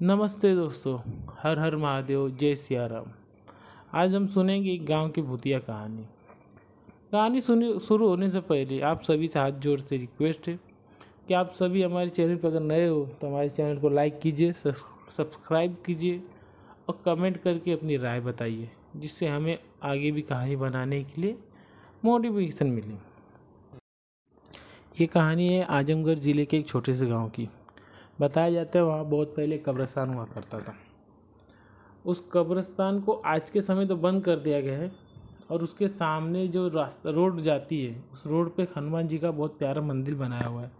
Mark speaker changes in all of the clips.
Speaker 1: नमस्ते दोस्तों। हर हर महादेव, जय सिया राम। आज हम सुनेंगे एक गांव की भूतिया कहानी। कहानी सुनी शुरू होने से पहले आप सभी से हाथ जोड़ से रिक्वेस्ट है कि आप सभी हमारे चैनल पर अगर नए हो तो हमारे चैनल को लाइक कीजिए, सब्सक्राइब कीजिए और कमेंट करके अपनी राय बताइए, जिससे हमें आगे भी कहानी बनाने के लिए मोटिवेशन मिले। ये कहानी है आजमगढ़ ज़िले के एक छोटे से गांव की। बताया जाता है वहाँ बहुत पहले कब्रिस्तान हुआ करता था। उस कब्रिस्तान को आज के समय तो बंद कर दिया गया है और उसके सामने जो रास्ता रोड जाती है, उस रोड पे हनुमान जी का बहुत प्यारा मंदिर बनाया हुआ है,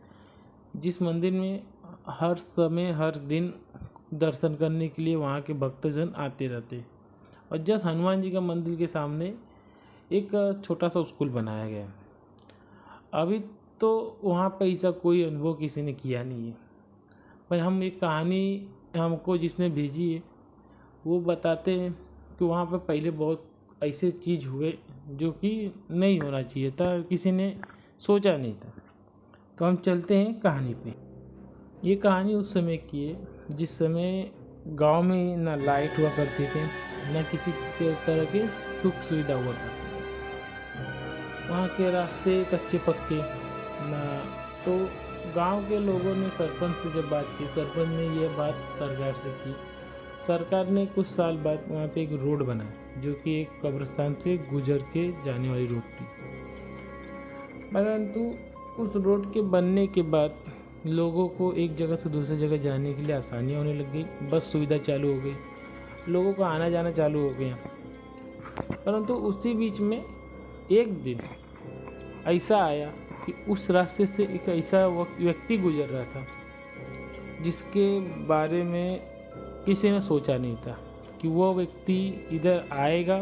Speaker 1: जिस मंदिर में हर समय हर दिन दर्शन करने के लिए वहाँ के भक्तजन आते रहते हैं। और जस्ट हनुमान जी का मंदिर के सामने एक छोटा सा स्कूल बनाया गया है। अभी तो वहाँ पर ऐसा कोई अनुभव किसी ने किया नहीं है, पर हम एक कहानी हमको जिसने भेजी है वो बताते हैं कि वहाँ पर पहले बहुत ऐसे चीज़ हुए जो कि नहीं होना चाहिए था, किसी ने सोचा नहीं था। तो हम चलते हैं कहानी पे। ये कहानी उस समय की है जिस समय गांव में ना लाइट हुआ करती थी, ना किसी तरह के सुख सुविधा हुआ करती। वहाँ के रास्ते कच्चे पक्के ना। तो गांव के लोगों ने सरपंच से जब बात की, सरपंच ने ये बात सरकार से की। सरकार ने कुछ साल बाद वहाँ पे एक रोड बनाया जो कि एक कब्रिस्तान से गुजर के जाने वाली रोड थी। परंतु उस रोड के बनने के बाद लोगों को एक जगह से दूसरी जगह जाने के लिए आसानियाँ होने लग गई, बस सुविधा चालू हो गई, लोगों का आना जाना चालू हो गया। परंतु उसी बीच में एक दिन ऐसा आया कि उस रास्ते से एक ऐसा व्यक्ति गुजर रहा था जिसके बारे में किसी ने सोचा नहीं था कि वो व्यक्ति इधर आएगा,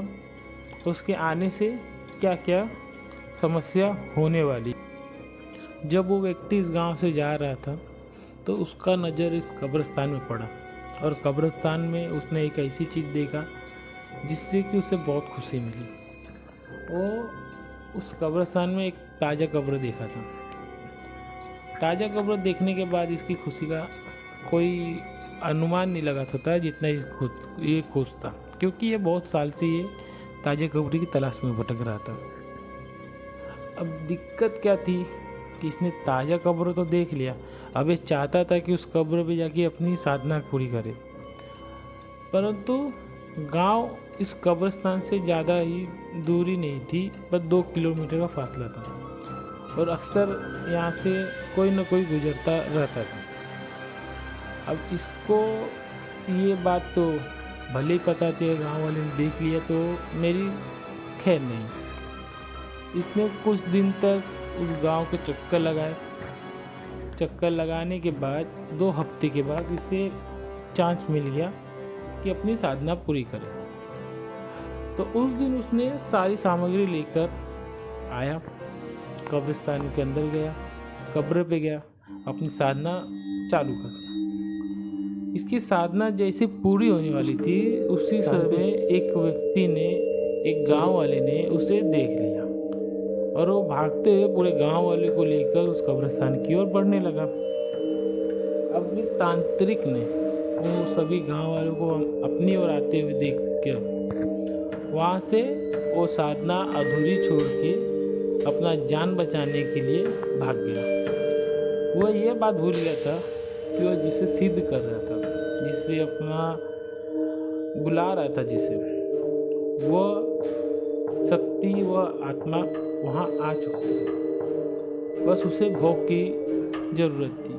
Speaker 1: उसके आने से क्या क्या समस्या होने वाली। जब वो व्यक्ति इस गांव से जा रहा था तो उसका नज़र इस कब्रिस्तान में पड़ा और कब्रिस्तान में उसने एक ऐसी चीज़ देखा जिससे कि उसे बहुत खुशी मिली। वो उस कब्रिस्तान में एक ताज़ा कब्र देखा था। ताज़ा कब्र देखने के बाद इसकी खुशी का कोई अनुमान नहीं लगा सकता जितना ये खुश था, क्योंकि ये बहुत साल से ये ताज़ा कब्र की तलाश में भटक रहा था। अब दिक्कत क्या थी कि इसने ताज़ा कब्र तो देख लिया, अब ये चाहता था कि उस कब्र पे जाके अपनी साधना पूरी करे। परंतु गांव इस कब्रिस्तान से ज़्यादा ही दूरी नहीं थी, बस 2 किलोमीटर का फासला था और अक्सर यहाँ से कोई न कोई गुजरता रहता था। अब इसको ये बात तो भले ही पता थी, गांव वाले ने देख लिया तो मेरी खैर नहीं। इसने कुछ दिन तक उस गांव के चक्कर लगाए। चक्कर लगाने के बाद 2 हफ्ते के बाद इसे चांस मिल गया कि अपनी साधना पूरी करे। तो उस दिन उसने सारी सामग्री लेकर आया, कब्रिस्तान के अंदर गया, कब्र पे गया, अपनी साधना चालू कर दिया। इसकी साधना जैसे पूरी होने वाली थी उसी समय एक व्यक्ति ने, एक गांव वाले ने उसे देख लिया और वो भागते हुए पूरे गांव वाले को लेकर उस कब्रिस्तान की ओर बढ़ने लगा। अब इस तांत्रिक ने वो सभी गांव वालों को अपनी ओर आते हुए देख कर वहाँ से वो साधना अधूरी छोड़ के अपना जान बचाने के लिए भाग गया। वो ये बात भूल गया था कि वो जिसे सिद्ध कर रहा था, जिसे अपना बुला रहा था, जिसे वो शक्ति, वह आत्मा वहाँ आ चुकी थी। बस उसे भोग की ज़रूरत थी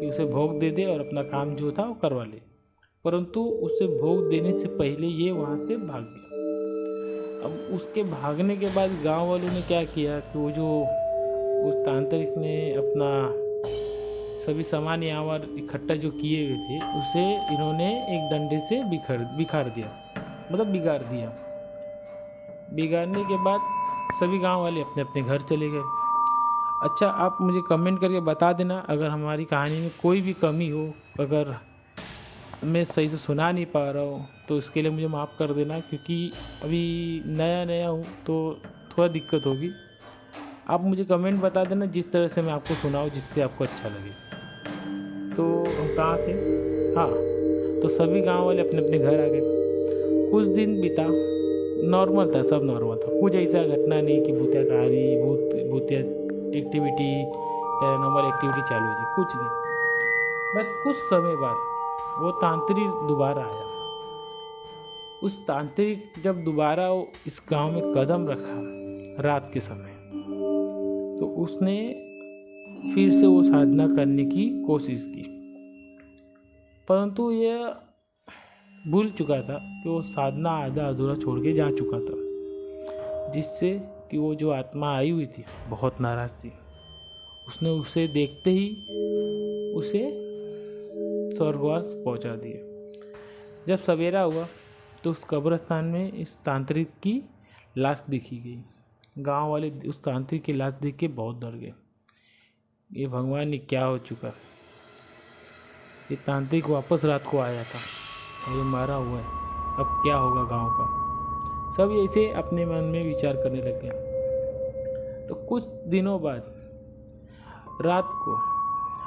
Speaker 1: कि उसे भोग दे दे और अपना काम जो था वो करवा ले। परंतु उसे भोग देने से पहले ये वहाँ से भाग गया। अब उसके भागने के बाद गांव वालों ने क्या किया कि वो जो उस तांत्रिक ने अपना सभी सामान यहाँ पर इकट्ठा जो किए हुए थे उसे इन्होंने एक डंडे से बिगाड़ दिया। बिगाड़ने के बाद सभी गांव वाले अपने अपने घर चले गए। अच्छा, आप मुझे कमेंट करके बता देना अगर हमारी कहानी में कोई भी कमी हो, अगर मैं सही से सुना नहीं पा रहा हूँ तो इसके लिए मुझे माफ़ कर देना, क्योंकि अभी नया हूँ तो थोड़ा दिक्कत होगी। आप मुझे कमेंट बता देना जिस तरह से मैं आपको सुनाऊँ, जिससे आपको अच्छा लगे। तो कहाँ थे? हाँ, तो सभी गांव वाले अपने अपने घर आ गए। कुछ दिन बीता, नॉर्मल था, सब नॉर्मल था, कुछ ऐसा घटना नहीं कि भूतिया कहानी, भूतिया एक्टिविटी, पैरानॉर्मल एक्टिविटी चालू हो जाए, कुछ नहीं। बस कुछ समय बाद वो तांत्रिक दोबारा आया। उस तांत्रिक जब दोबारा इस गांव में कदम रखा रात के समय, तो उसने फिर से वो साधना करने की कोशिश की, परंतु यह भूल चुका था कि वो साधना आधा अधूरा छोड़ के जा चुका था, जिससे कि वो जो आत्मा आई हुई थी बहुत नाराज़ थी। उसने उसे देखते ही उसे स्वर्गवास पहुंचा दिया। जब सवेरा हुआ तो उस कब्रिस्तान में इस तांत्रिक की लाश देखी गई। गांव वाले उस तांत्रिक की लाश देख के बहुत डर गए। ये भगवान, ये क्या हो चुका? ये तांत्रिक वापस रात को आया था और ये मारा हुआ है, अब क्या होगा गांव का? सब ऐसे अपने मन में विचार करने लग गए। तो कुछ दिनों बाद रात को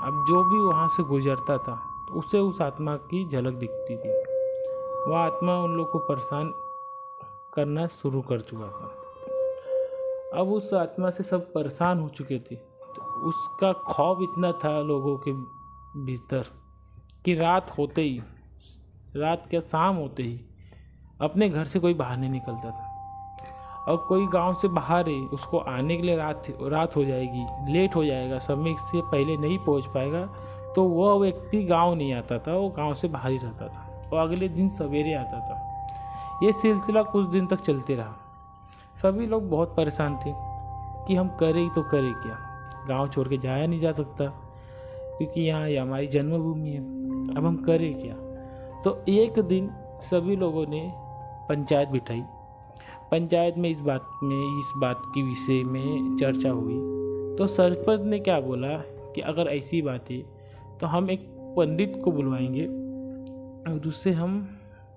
Speaker 1: अब जो भी वहाँ से गुजरता था तो उसे उस आत्मा की झलक दिखती थी। वह आत्मा उन लोगों को परेशान करना शुरू कर चुका था। अब उस आत्मा से सब परेशान हो चुके थे, तो उसका खौफ इतना था लोगों के भीतर कि रात होते ही, रात क्या शाम होते ही अपने घर से कोई बाहर नहीं निकलता था। और कोई गांव से बाहर है, उसको आने के लिए रात हो जाएगी, लेट हो जाएगा, समय से पहले नहीं पहुंच पाएगा, तो वह व्यक्ति गांव नहीं आता था, वो गांव से बाहर ही रहता था और अगले दिन सवेरे आता था। ये सिलसिला कुछ दिन तक चलते रहा। सभी लोग बहुत परेशान थे कि हम करें तो करें क्या, गांव छोड़ के जाया नहीं जा सकता क्योंकि यहाँ ये हमारी जन्मभूमि है, अब हम करें क्या। तो एक दिन सभी लोगों ने पंचायत बिठाई। पंचायत में इस बात के विषय में चर्चा हुई। तो सरपंच ने क्या बोला कि अगर ऐसी बात है तो हम एक पंडित को बुलवाएंगे और उससे हम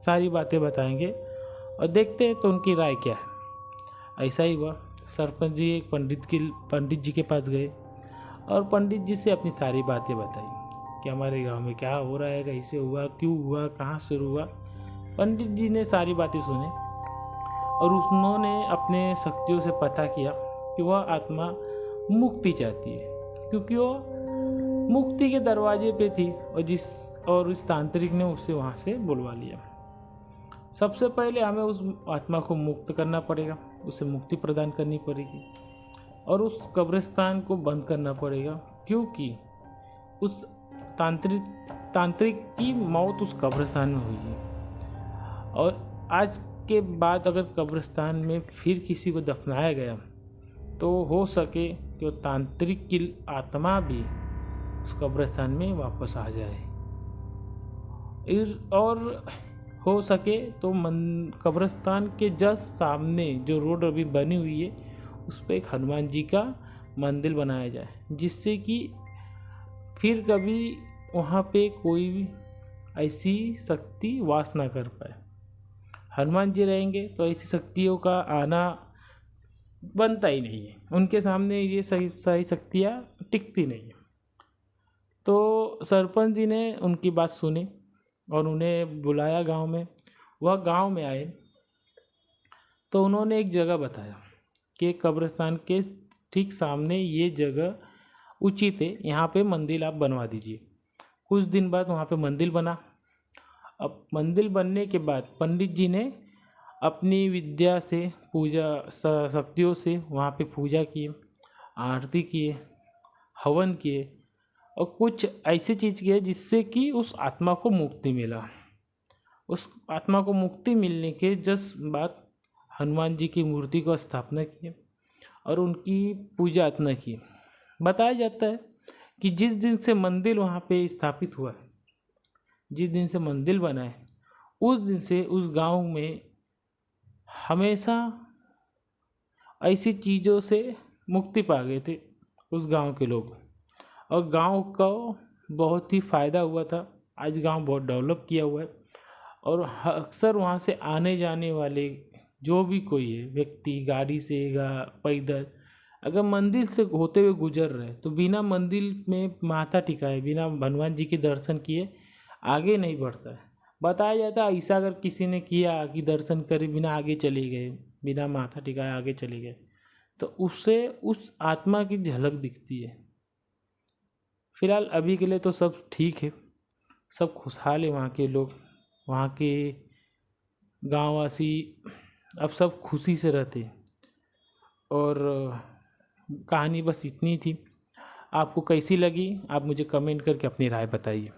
Speaker 1: सारी बातें बताएंगे और देखते हैं तो उनकी राय क्या है। ऐसा ही हुआ। सरपंच जी एक पंडित जी के पास गए और पंडित जी से अपनी सारी बातें बताई कि हमारे गांव में क्या हो रहा है, कैसे हुआ, क्यों हुआ, कहाँ शुरू हुआ। पंडित जी ने सारी बातें सुने और उन्होंने अपने शक्तियों से पता किया कि वह आत्मा मुक्ति चाहती है, क्योंकि वो मुक्ति के दरवाजे पे थी और इस तांत्रिक ने उसे वहाँ से बुलवा लिया। सबसे पहले हमें उस आत्मा को मुक्त करना पड़ेगा, उसे मुक्ति प्रदान करनी पड़ेगी और उस कब्रिस्तान को बंद करना पड़ेगा, क्योंकि उस तांत्रिक की मौत उस कब्रिस्तान में हुई है। और आज के बाद अगर कब्रिस्तान में फिर किसी को दफनाया गया तो हो सके कि वो तांत्रिक की आत्मा भी उस कब्रिस्तान में वापस आ जाए। और हो सके तो कब्रिस्तान के जस्ट सामने जो रोड अभी बनी हुई है उस पर एक हनुमान जी का मंदिर बनाया जाए, जिससे कि फिर कभी वहाँ पे कोई भी ऐसी शक्ति वास ना कर पाए। हनुमान जी रहेंगे तो ऐसी शक्तियों का आना बनता ही नहीं है, उनके सामने ये सही शक्तियाँ टिकती नहीं है। तो सरपंच जी ने उनकी बात सुनी और उन्हें बुलाया गांव में। वह गांव में आए तो उन्होंने एक जगह बताया कि कब्रिस्तान के ठीक सामने ये जगह उचित है, यहाँ पे मंदिर आप बनवा दीजिए। कुछ दिन बाद वहाँ पे मंदिर बना। अब मंदिर बनने के बाद पंडित जी ने अपनी विद्या से पूजा शक्तियों से वहाँ पे पूजा किए, आरती किए, हवन किए और कुछ ऐसी चीज़ किए जिससे कि उस आत्मा को मुक्ति मिला। उस आत्मा को मुक्ति मिलने के जस्ट बाद हनुमान जी की मूर्ति को स्थापना की और उनकी पूजा अर्चना की। बताया जाता है कि जिस दिन से मंदिर वहाँ पे स्थापित हुआ, जिस दिन से मंदिर बना है, उस दिन से उस गांव में हमेशा ऐसी चीज़ों से मुक्ति पा गए थे उस गांव के लोग और गांव को बहुत ही फ़ायदा हुआ था। आज गांव बहुत डेवलप किया हुआ है और अक्सर वहाँ से आने जाने वाले जो भी कोई है व्यक्ति, गाड़ी से या पैदल, अगर मंदिर से होते हुए गुजर रहे तो बिना मंदिर में माथा टिकाए, बिना हनुमान जी के दर्शन किए आगे नहीं बढ़ता है। बताया जाता है ऐसा अगर किसी ने किया कि दर्शन करे बिना आगे चले गए, बिना माथा टिकाए आगे चले गए, तो उससे उस आत्मा की झलक दिखती है। फिलहाल अभी के लिए तो सब ठीक है, सब खुशहाल है। वहाँ के लोग, वहाँ के गांववासी अब सब खुशी से रहते हैं। और कहानी बस इतनी थी। आपको कैसी लगी आप मुझे कमेंट करके अपनी राय बताइए।